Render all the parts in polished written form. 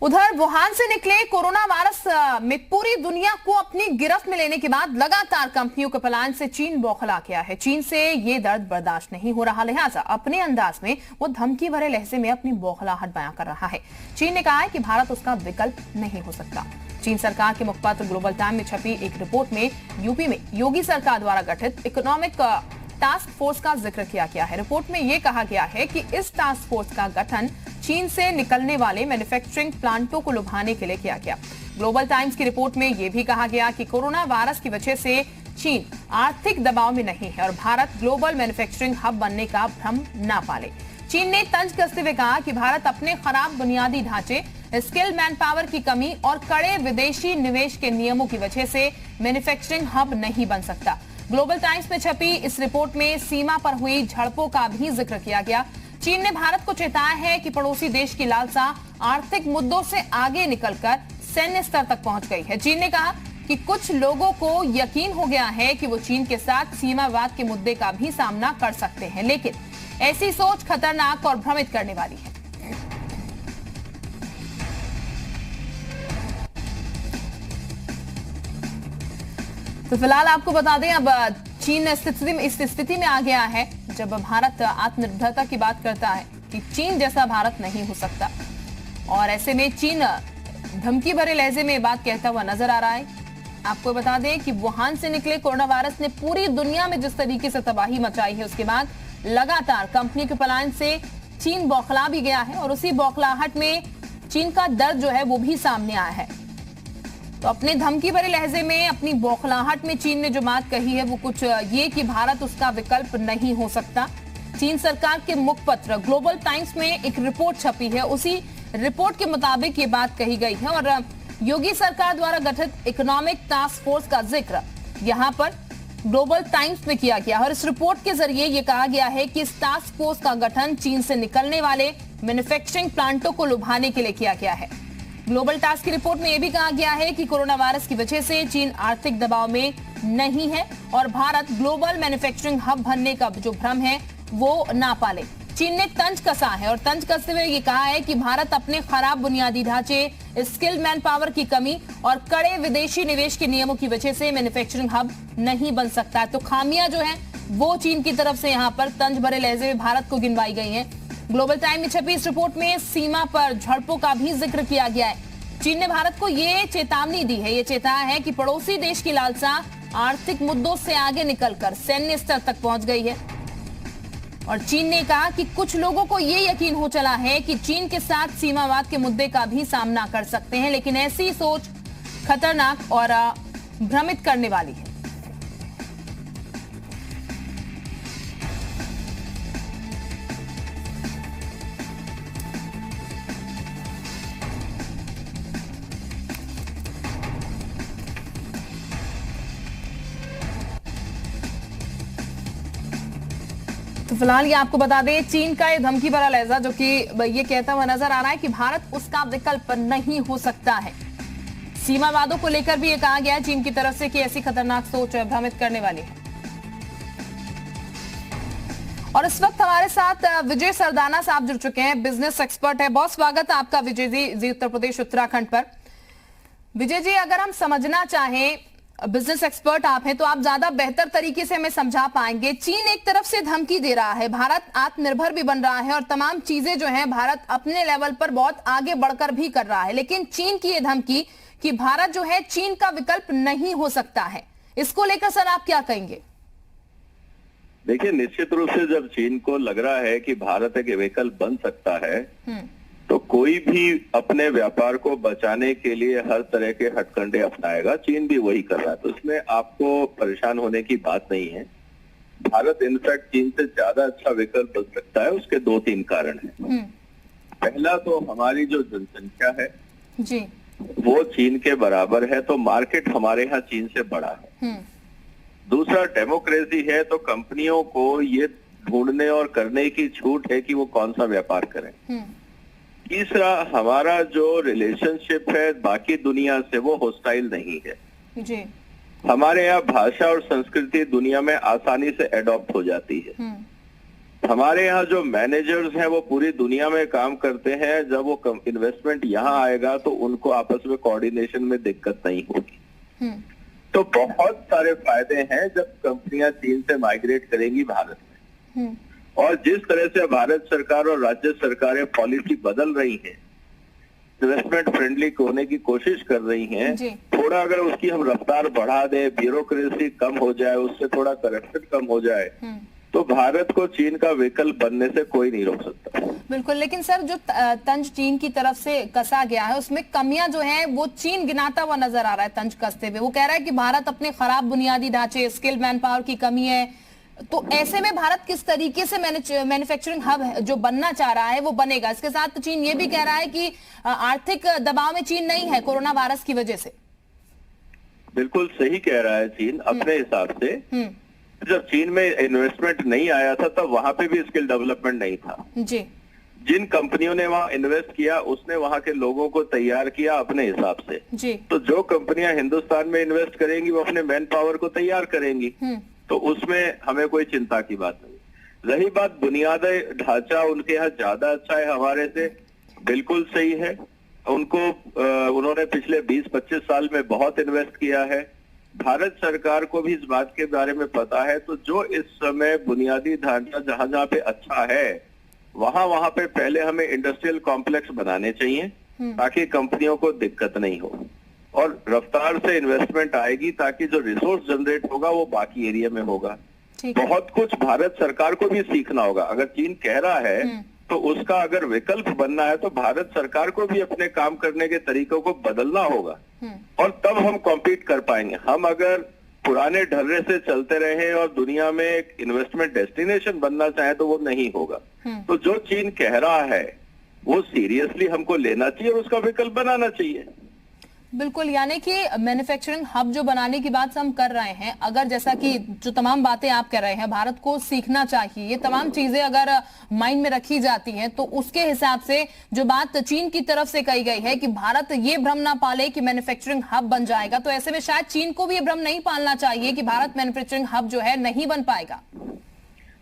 उधर वुहान से निकले कोरोना वायरस में पूरी दुनिया को अपनी गिरफ्त में लेने के बाद लगातार कंपनियों के पलायन से चीन बौखला गया है। चीन से ये दर्द बर्दाश्त नहीं हो रहा, लिहाजा अपने अंदाज में वो धमकी भरे लहजे में अपनी बौखलाहट बयां कर रहा है। चीन ने कहा है कि भारत उसका विकल्प नहीं हो सकता। चीन सरकार के मुखपात्र ग्लोबल टाइम में छपी एक रिपोर्ट में यूपी में योगी सरकार द्वारा गठित इकोनॉमिक टास्क फोर्स का जिक्र किया गया है। रिपोर्ट में यह कहा गया है कि इस टास्क फोर्स का गठन चीन से निकलने वाले मैन्युफैक्चरिंग प्लांटों को लुभाने के लिए किया गया। ग्लोबल टाइम्स की रिपोर्ट में यह भी कहा गया कि कोरोना वायरस की वजह से चीन आर्थिक दबाव में नहीं है और भारत ग्लोबल मैन्युफैक्चरिंग हब बनने का भ्रम ना पाले। चीन ने तंज कसते हुए कहा कि भारत अपने खराब बुनियादी ढांचे, स्किल मैन पावर की कमी और कड़े विदेशी निवेश के नियमों की वजह से मैन्युफैक्चरिंग हब नहीं बन सकता। ग्लोबल टाइम्स में छपी इस रिपोर्ट में सीमा पर हुई झड़पों का भी जिक्र किया गया। चीन ने भारत को चेताया है कि पड़ोसी देश की लालसा आर्थिक मुद्दों से आगे निकलकर सैन्य स्तर तक पहुंच गई है। चीन ने कहा कि कुछ लोगों को यकीन हो गया है कि वो चीन के साथ सीमावाद के मुद्दे का भी सामना कर सकते हैं, लेकिन ऐसी सोच खतरनाक और भ्रमित करने वाली है। तो फिलहाल आपको बता दें, अब चीन इस स्थिति में आ गया है जब भारत आत्मनिर्भरता की बात करता है कि चीन जैसा भारत नहीं हो सकता, और ऐसे में चीन धमकी भरे लहजे में बात कहता हुआ नजर आ रहा है। आपको बता दें कि वुहान से निकले कोरोना वायरस ने पूरी दुनिया में जिस तरीके से तबाही मचाई है, उसके बाद लगातार कंपनी के पलायन से चीन बौखला भी गया है और उसी बौखलाहट में चीन का दर्द जो है वो भी सामने आया है। तो अपने धमकी भरे लहजे में, अपनी बौखलाहट में चीन ने जो बात कही है वो कुछ ये कि भारत उसका विकल्प नहीं हो सकता। चीन सरकार के मुखपत्र ग्लोबल टाइम्स में एक रिपोर्ट छपी है, उसी रिपोर्ट के मुताबिक ये बात कही गई है और योगी सरकार द्वारा गठित इकोनॉमिक टास्क फोर्स का जिक्र यहाँ पर ग्लोबल टाइम्स में किया गया और इस रिपोर्ट के जरिए ये कहा गया है कि इस टास्क फोर्स का गठन चीन से निकलने वाले मैन्युफैक्चरिंग प्लांटों को लुभाने के लिए किया गया है। ग्लोबल टास्क की रिपोर्ट में यह भी कहा गया है कि कोरोना वायरस की वजह से चीन आर्थिक दबाव में नहीं है और भारत ग्लोबल मैन्युफैक्चरिंग हब बनने का जो भ्रम है वो ना पाले। चीन ने तंज कसा है और तंज कसते हुए ये कहा है कि भारत अपने खराब बुनियादी ढांचे, स्किल मैन पावर की कमी और कड़े विदेशी निवेश के नियमों की वजह से मैन्युफैक्चरिंग हब नहीं बन सकता। तो खामियां जो है वो चीन की तरफ से यहाँ पर तंज भरे लहजे में भारत को गिनवाई गई है। ग्लोबल टाइम में छपी इस रिपोर्ट में सीमा पर झड़पों का भी जिक्र किया गया है। चीन ने भारत को ये चेतावनी दी है, ये चेताया है कि पड़ोसी देश की लालसा आर्थिक मुद्दों से आगे निकलकर सैन्य स्तर तक पहुंच गई है और चीन ने कहा कि कुछ लोगों को ये यकीन हो चला है कि चीन के साथ सीमावाद के मुद्दे का भी सामना कर सकते हैं, लेकिन ऐसी सोच खतरनाक और भ्रमित करने वाली है। तो फिलहाल ये आपको बता दें, चीन का ये धमकी भरा लहजा जो कि ये कहता हुआ नजर आ रहा है कि भारत उसका विकल्प नहीं हो सकता है। सीमावादों को लेकर भी ये कहा गया है चीन की तरफ से कि ऐसी खतरनाक सोच भ्रमित करने वाली है। और इस वक्त हमारे साथ विजय सरदाना साहब जुड़ चुके हैं, बिजनेस एक्सपर्ट है। बहुत स्वागत है आपका विजय जी उत्तर प्रदेश उत्तराखंड पर। विजय जी, अगर हम समझना चाहें, बिजनेस एक्सपर्ट आप हैं, तो आप ज्यादा बेहतर तरीके से हमें समझा पाएंगे। चीन एक तरफ से धमकी दे रहा है, भारत आत्मनिर्भर भी बन रहा है और तमाम चीजें जो हैं भारत अपने लेवल पर बहुत आगे बढ़कर भी कर रहा है, लेकिन चीन की ये धमकी कि भारत जो है चीन का विकल्प नहीं हो सकता है, इसको लेकर सर आप क्या कहेंगे? देखिए, निश्चित रूप से जब चीन को लग रहा है कि भारत एक विकल्प बन सकता है तो कोई भी अपने व्यापार को बचाने के लिए हर तरह के हथकंडे अपनाएगा। चीन भी वही कर रहा है, तो इसमें आपको परेशान होने की बात नहीं है। भारत इनफैक्ट चीन से ज्यादा अच्छा विकल्प बन सकता है। उसके 2-3 कारण हैं। पहला तो हमारी जो जनसंख्या है जी, वो चीन के बराबर है, तो मार्केट हमारे यहाँ चीन से बड़ा है। दूसरा, डेमोक्रेसी है, तो कंपनियों को ये ढूंढने और करने की छूट है कि वो कौन सा व्यापार करें। तीसरा, हमारा जो रिलेशनशिप है बाकी दुनिया से वो हॉस्टाइल नहीं है जी। हमारे यहाँ भाषा और संस्कृति दुनिया में आसानी से एडॉप्ट हो जाती है। हमारे यहाँ जो मैनेजर्स हैं वो पूरी दुनिया में काम करते हैं। जब वो इन्वेस्टमेंट यहाँ आएगा तो उनको आपस में कोऑर्डिनेशन में दिक्कत नहीं होगी। तो बहुत सारे फायदे हैं जब कंपनियां चीन से माइग्रेट करेंगी भारत में। और जिस तरह से भारत सरकार और राज्य सरकारें पॉलिसी बदल रही हैं, इन्वेस्टमेंट फ्रेंडली होने की कोशिश कर रही हैं, थोड़ा अगर उसकी हम रफ्तार बढ़ा दें, ब्यूरोक्रेसी कम हो जाए, उससे थोड़ा करप्शन कम हो जाए, तो भारत को चीन का विकल्प बनने से कोई नहीं रोक सकता। बिल्कुल, लेकिन सर जो तंज चीन की तरफ से कसा गया है उसमें कमियां जो है वो चीन गिनाता हुआ नजर आ रहा है। तंज कसते हुए वो कह रहा है कि भारत अपने खराब बुनियादी ढांचे, स्किल मैन पावर की कमी है। तो ऐसे में भारत किस तरीके से मैन्युफैक्चरिंग हब जो बनना चाह रहा है वो बनेगा? इसके साथ चीन ये भी कह रहा है कि आर्थिक दबाव में चीन नहीं है कोरोना वायरस की वजह से। बिल्कुल सही कह रहा है चीन अपने हिसाब से। जब चीन में इन्वेस्टमेंट नहीं आया था तब वहां पे भी स्किल डेवलपमेंट नहीं था जी। जिन कंपनियों ने वहां इन्वेस्ट किया उसने वहां के लोगों को तैयार किया अपने हिसाब से जी। तो जो कंपनियां हिंदुस्तान में इन्वेस्ट करेंगी वो अपने मैन पावर को तैयार करेंगी, तो उसमें हमें कोई चिंता की बात नहीं। रही बात बुनियादी ढांचा, उनके यहाँ ज्यादा अच्छा है हमारे से, बिल्कुल सही है। उन्होंने पिछले 20-25 साल में बहुत इन्वेस्ट किया है। भारत सरकार को भी इस बात के बारे में पता है। तो जो इस समय बुनियादी ढांचा जहां जहां पे अच्छा है वहां पे पहले हमें इंडस्ट्रियल कॉम्प्लेक्स बनाने चाहिए ताकि कंपनियों को दिक्कत नहीं हो, और रफ्तार से इन्वेस्टमेंट आएगी ताकि जो रिसोर्स जनरेट होगा वो बाकी एरिया में होगा। बहुत कुछ भारत सरकार को भी सीखना होगा। अगर चीन कह रहा है तो उसका अगर विकल्प बनना है तो भारत सरकार को भी अपने काम करने के तरीकों को बदलना होगा, और तब हम कॉम्पीट कर पाएंगे। हम अगर पुराने ढर्रे से चलते रहे और दुनिया में एक इन्वेस्टमेंट डेस्टिनेशन बनना चाहे तो वो नहीं होगा। तो जो चीन कह रहा है वो सीरियसली हमको लेना चाहिए और उसका विकल्प बनाना चाहिए। बिल्कुल, यानी कि मैन्युफैक्चरिंग हब जो बनाने की बात हम कर रहे हैं, अगर जैसा कि जो तमाम बातें आप कह रहे हैं भारत को सीखना चाहिए, ये तमाम चीजें अगर माइंड में रखी जाती हैं तो उसके हिसाब से जो बात चीन की तरफ से कही गई है कि भारत ये भ्रम ना पाले कि मैन्युफैक्चरिंग हब बन जाएगा, तो ऐसे में शायद चीन को भी ये भ्रम नहीं पालना चाहिए कि भारत मैन्युफैक्चरिंग हब जो है नहीं बन पाएगा।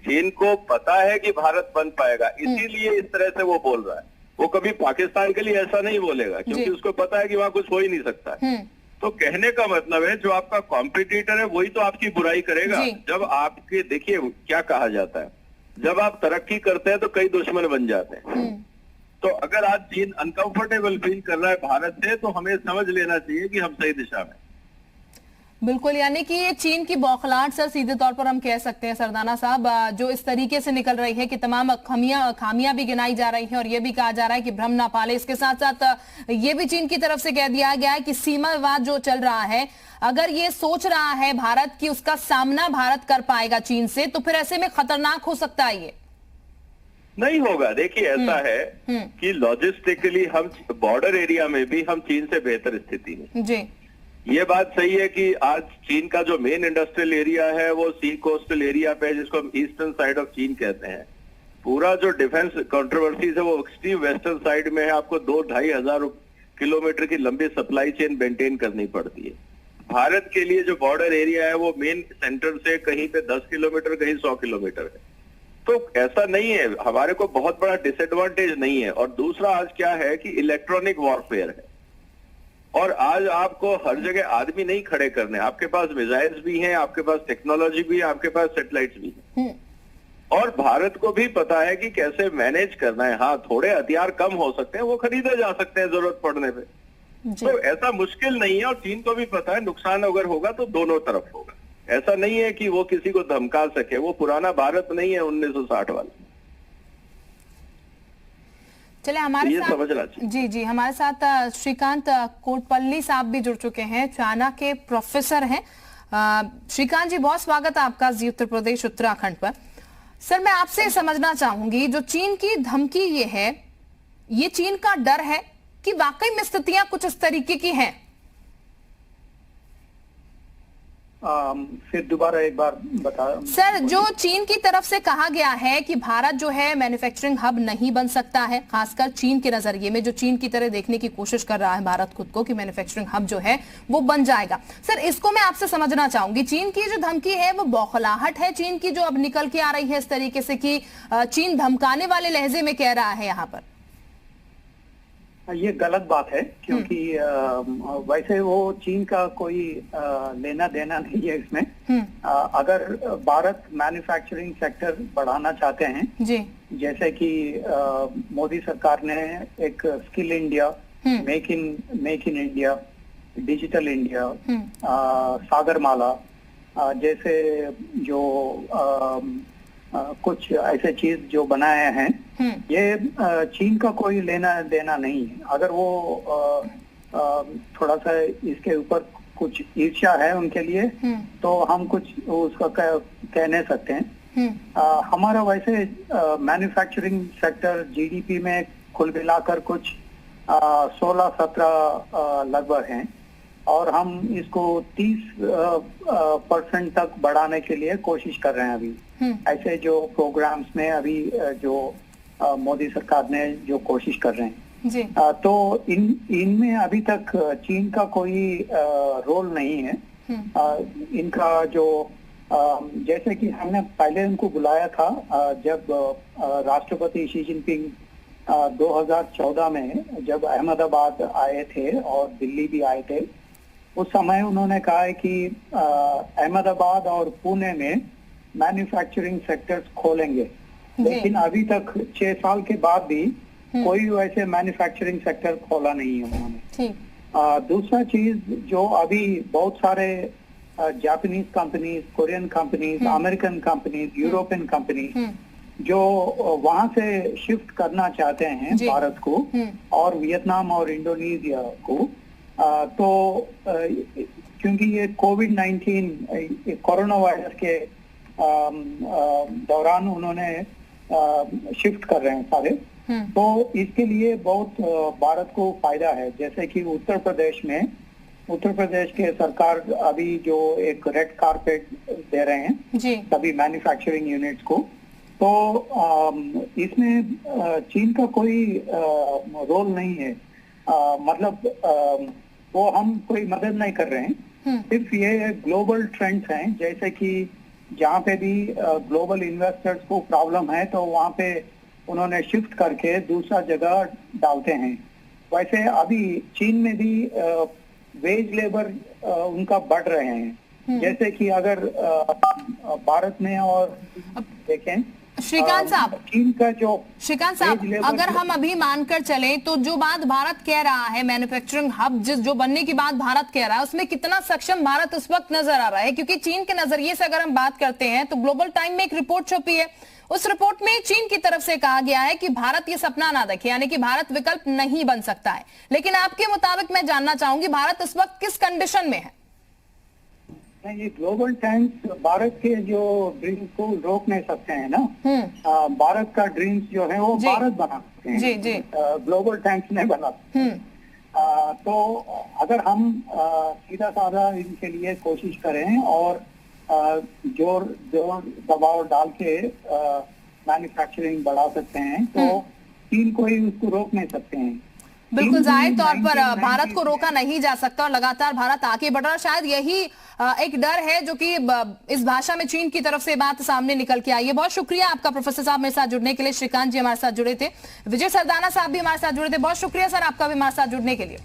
चीन को पता है कि भारत बन पाएगा, इसीलिए इस तरह से वो बोल रहा है। वो कभी पाकिस्तान के लिए ऐसा नहीं बोलेगा क्योंकि उसको पता है कि वहां कुछ हो ही नहीं सकता है। तो कहने का मतलब है जो आपका कॉम्पिटिटर है वही तो आपकी बुराई करेगा। जब आपके देखिए क्या कहा जाता है, जब आप तरक्की करते हैं तो कई दुश्मन बन जाते हैं। तो अगर आज चीन अनकंफर्टेबल फील कर रहा है भारत से तो हमें समझ लेना चाहिए कि हम सही दिशा में। बिल्कुल, यानी कि ये चीन की बौखलाहट सर सीधे तौर पर हम कह सकते हैं सरदाना साहब, जो इस तरीके से निकल रही है कि तमाम खामियां भी गिनाई जा रही हैं और ये भी कहा जा रहा है कि भ्रम ना पाले। इसके साथ साथ ये भी चीन की तरफ से कह दिया गया है कि सीमा विवाद जो चल रहा है, अगर ये सोच रहा है भारत की उसका सामना भारत कर पाएगा चीन से, तो फिर ऐसे में खतरनाक हो सकता है। ये नहीं होगा। देखिए ऐसा है कि लॉजिस्टिकली हम बॉर्डर एरिया में भी हम चीन से बेहतर स्थिति में जी। ये बात सही है कि आज चीन का जो मेन इंडस्ट्रियल एरिया है वो सी कोस्टल एरिया पे है, जिसको हम ईस्टर्न साइड ऑफ चीन कहते हैं। पूरा जो डिफेंस कंट्रोवर्सीज है वो एक्सट्रीम वेस्टर्न साइड में है। आपको 2-2.5 हजार किलोमीटर की लंबी सप्लाई चेन मेंटेन करनी पड़ती है। भारत के लिए जो बॉर्डर एरिया है वो मेन सेंटर से कहीं पे 10 किलोमीटर कहीं 100 किलोमीटर है। तो ऐसा नहीं है, हमारे को बहुत बड़ा डिसएडवांटेज नहीं है। और दूसरा आज क्या है कि इलेक्ट्रॉनिक वॉरफेयर है, और आज आपको हर जगह आदमी नहीं खड़े करने, आपके पास मिसाइल्स भी हैं, आपके पास टेक्नोलॉजी भी है, आपके पास सैटेलाइट्स भी हैं, और भारत को भी पता है कि कैसे मैनेज करना है। हाँ, थोड़े हथियार कम हो सकते हैं, वो खरीदे जा सकते हैं जरूरत पड़ने पे, तो ऐसा मुश्किल नहीं है। और चीन को भी पता है नुकसान अगर होगा तो दोनों तरफ होगा। ऐसा नहीं है कि वो किसी को धमका सके, वो पुराना भारत नहीं है 1960 वाला। चले हमारे साथ जी जी हमारे साथ श्रीकांत कोटपल्ली साहब भी जुड़ चुके हैं, चाइना के प्रोफेसर हैं। श्रीकांत जी, बहुत स्वागत है आपका जी उत्तर प्रदेश उत्तराखंड पर। सर, मैं आपसे समझना चाहूंगी, जो चीन की धमकी ये है, ये चीन का डर है कि वाकई में स्थितियां कुछ इस तरीके की हैं? फिर दोबारा एक बार बता। सर, जो चीन की तरफ से कहा गया है कि भारत जो है मैन्युफैक्चरिंग हब नहीं बन सकता है, खासकर चीन के नजरिए में, जो चीन की तरह देखने की कोशिश कर रहा है भारत खुद को कि मैन्युफैक्चरिंग हब जो है वो बन जाएगा। सर, इसको मैं आपसे समझना चाहूंगी, चीन की जो धमकी है वो बौखलाहट है चीन की जो अब निकल के आ रही है इस तरीके से कि चीन धमकाने वाले लहजे में कह रहा है यहाँ पर? ये गलत बात है, क्योंकि वैसे वो चीन का कोई लेना देना नहीं है इसमें। अगर भारत मैन्युफैक्चरिंग सेक्टर बढ़ाना चाहते हैं जी, जैसे कि मोदी सरकार ने एक skill India, make in India, digital India, Sagarmala जैसे जो कुछ ऐसे चीज जो बनाए हैं, ये चीन का कोई लेना देना नहीं है। अगर वो थोड़ा सा इसके ऊपर कुछ ईर्ष्या है उनके लिए, तो हम कुछ उसका कह नहीं सकते हैं। हमारा वैसे मैन्युफैक्चरिंग सेक्टर जीडीपी में कुल मिलाकर कुछ 16-17 लगभग हैं, और हम इसको 30% तक बढ़ाने के लिए कोशिश कर रहे हैं अभी। ऐसे जो प्रोग्राम्स में अभी जो मोदी सरकार ने जो कोशिश कर रहे हैं जी। तो इनमें अभी तक चीन का कोई रोल नहीं है। इनका जो जैसे कि हमने पहले उनको बुलाया था जब राष्ट्रपति शी जिनपिंग 2014 में जब अहमदाबाद आए थे और दिल्ली भी आए थे, उस समय उन्होंने कहा है कि अहमदाबाद और पुणे में मैन्युफैक्चरिंग सेक्टर्स खोलेंगे, लेकिन अभी तक 6 साल के बाद भी कोई वैसे मैन्युफैक्चरिंग सेक्टर खोला नहीं है उन्होंने। दूसरा चीज, जो अभी बहुत सारे Japanese companies, Korean companies, American companies, European companies जो वहां से शिफ्ट करना चाहते हैं भारत को और वियतनाम और इंडोनेशिया को, तो क्योंकि ये कोविड-19 कोरोना वायरस के दौरान उन्होंने शिफ्ट कर रहे हैं सारे, तो इसके लिए बहुत भारत को फायदा है। जैसे कि उत्तर प्रदेश के सरकार अभी जो एक रेड कारपेट दे रहे हैं सभी मैन्युफैक्चरिंग यूनिट्स को, तो इसमें चीन का कोई रोल नहीं है। मतलब वो हम कोई मदद नहीं कर रहे हैं, सिर्फ ये ग्लोबल ट्रेंड्स हैं। जैसे कि जहाँ पे भी ग्लोबल इन्वेस्टर्स को प्रॉब्लम है तो वहाँ पे उन्होंने शिफ्ट करके दूसरा जगह डालते हैं। वैसे अभी चीन में भी वेज लेबर उनका बढ़ रहे हैं। जैसे कि अगर भारत में और देखें श्रीकांत साहब, चीन का जो श्रीकांत साहब, अगर हम अभी मानकर चले तो जो बात भारत कह रहा है मैन्युफैक्चरिंग हब जो बनने की बात भारत कह रहा है, उसमें कितना सक्षम भारत उस वक्त नजर आ रहा है? क्योंकि चीन के नजरिए से अगर हम बात करते हैं तो ग्लोबल टाइम में एक रिपोर्ट छपी है, उस रिपोर्ट में चीन की तरफ से कहा गया है कि भारत ये सपना ना देखे, यानी कि भारत विकल्प नहीं बन सकता है। लेकिन आपके मुताबिक मैं जानना चाहूंगी भारत इस वक्त किस कंडीशन में है? ये ग्लोबल टाइम्स भारत के जो ड्रीम्स को रोक नहीं सकते हैं ना। भारत का ड्रीम्स जो है वो भारत बना सकते हैं, जी जी, ग्लोबल टाइम्स नहीं बना सकते। तो अगर हम सीधा साधा इनके लिए कोशिश करें और जोर दबाव डाल के मैन्युफैक्चरिंग बढ़ा सकते हैं, तो चीन को ही उसको रोक नहीं सकते हैं। बिल्कुल, जाहिर तौर पर भारत को रोका नहीं जा सकता और लगातार भारत आगे बढ़ रहा है। शायद यही एक डर है जो कि इस भाषा में चीन की तरफ से बात सामने निकल के आई है। बहुत शुक्रिया आपका प्रोफेसर साहब मेरे साथ जुड़ने के लिए। श्रीकांत जी हमारे साथ जुड़े थे, विजय सरदाना साहब भी हमारे साथ जुड़े थे। बहुत शुक्रिया सर आपका भी हमारे साथ जुड़ने के लिए।